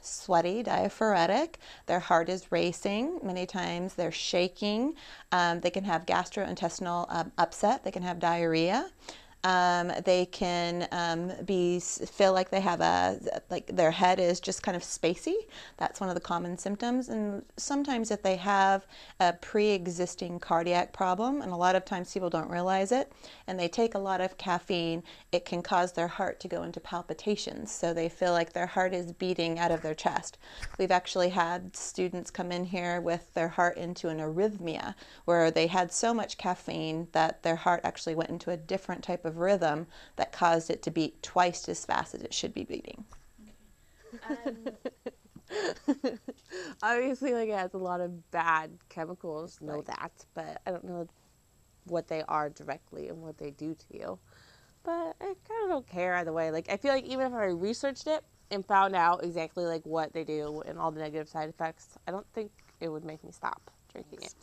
sweaty, diaphoretic. Their heart is racing. Many times they're shaking. They can have gastrointestinal upset. They can have diarrhea. They can feel like they have like their head is just kind of spacey. That's one of the common symptoms. And sometimes if they have a pre-existing cardiac problem, and a lot of times people don't realize it, and they take a lot of caffeine, it can cause their heart to go into palpitations. So they feel like their heart is beating out of their chest. We've actually had students come in here with their heart into an arrhythmia, where they had so much caffeine that their heart actually went into a different type of rhythm that caused it to beat twice as fast as it should be beating. Obviously, like, it has a lot of bad chemicals, know that, but I don't know what they are directly and what they do to you. But I kind of don't care either way. Like, I feel like even if I researched it and found out exactly like what they do and all the negative side effects, I don't think it would make me stop drinking it.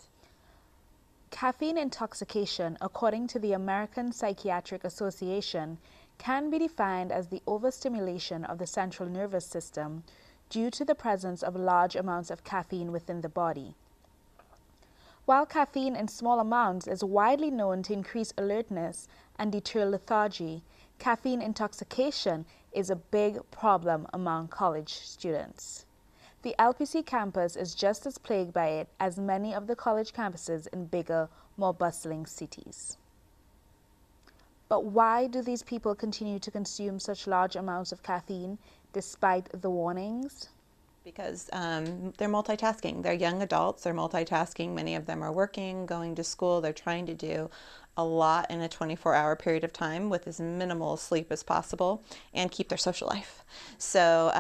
Caffeine intoxication, according to the American Psychiatric Association, can be defined as the overstimulation of the central nervous system due to the presence of large amounts of caffeine within the body. While caffeine in small amounts is widely known to increase alertness and deter lethargy, caffeine intoxication is a big problem among college students. The LPC campus is just as plagued by it as many of the college campuses in bigger, more bustling cities. But why do these people continue to consume such large amounts of caffeine despite the warnings? Because they're multitasking. They're young adults, they're multitasking. Many of them are working, going to school. They're trying to do a lot in a 24-hour period of time with as minimal sleep as possible and keep their social life. So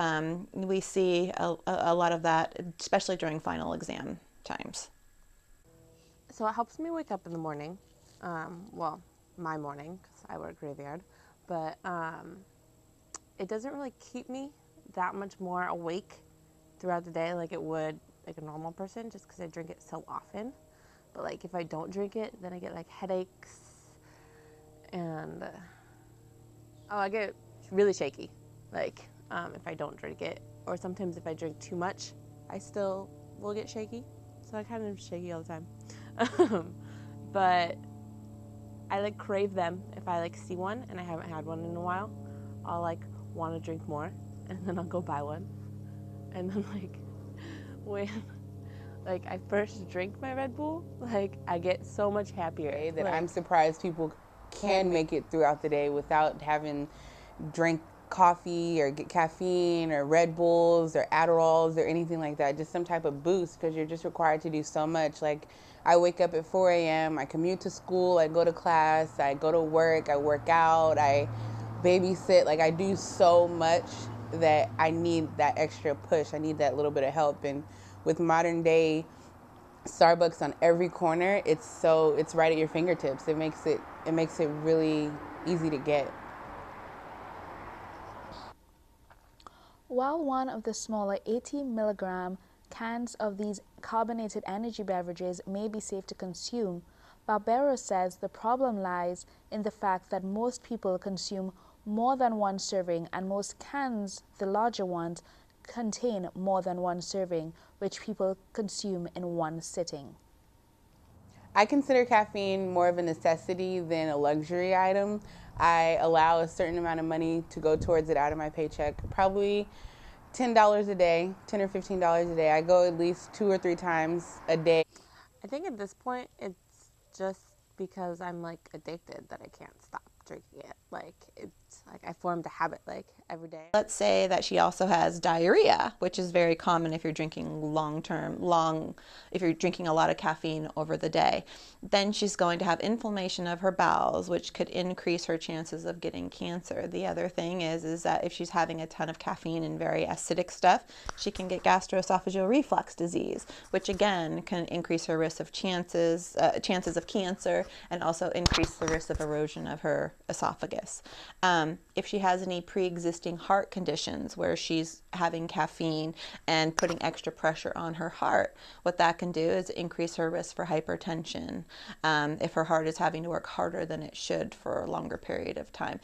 we see a lot of that, especially during final exam times. So it helps me wake up in the morning. Well, my morning, because I work graveyard. But it doesn't really keep me that much more awake throughout the day like it would like a normal person, just because I drink it so often. But like if I don't drink it, then I get like headaches and I get really shaky. Like if I don't drink it, or sometimes if I drink too much, I still will get shaky. So I kind of shaky all the time. But I like crave them if I like see one and I haven't had one in a while. I'll like want to drink more, and then I'll go buy one. And then like when like I first drink my Red Bull, like I get so much happier. That like, I'm surprised people can make it throughout the day without having drink coffee or get caffeine or Red Bulls or Adderalls or anything like that. Just some type of boost, because you're just required to do so much. Like I wake up at 4 a.m., I commute to school, I go to class, I go to work, I work out, I babysit. Like I do so much that I need that extra push. I need that little bit of help. And with modern day Starbucks on every corner, it's right at your fingertips. It makes it really easy to get. While one of the smaller 80 milligram cans of these carbonated energy beverages may be safe to consume, Barbero says the problem lies in the fact that most people consume more than one serving, and most cans, the larger ones, contain more than one serving, which people consume in one sitting. I consider caffeine more of a necessity than a luxury item. I allow a certain amount of money to go towards it out of my paycheck, probably $10 a day, $10 or $15 a day. I go at least 2 or 3 times a day. I think at this point it's just because I'm like addicted that I can't stop drinking it. Like it's like I formed a habit like every day. Let's say that she also has diarrhea, which is very common if you're drinking if you're drinking a lot of caffeine over the day. Then she's going to have inflammation of her bowels, which could increase her chances of getting cancer. The other thing is that if she's having a ton of caffeine and very acidic stuff, she can get gastroesophageal reflux disease, which again can increase her risk of chances of cancer, and also increase the risk of erosion of her esophagus. If she has any pre-existing heart conditions where she's having caffeine and putting extra pressure on her heart, what that can do is increase her risk for hypertension if her heart is having to work harder than it should for a longer period of time.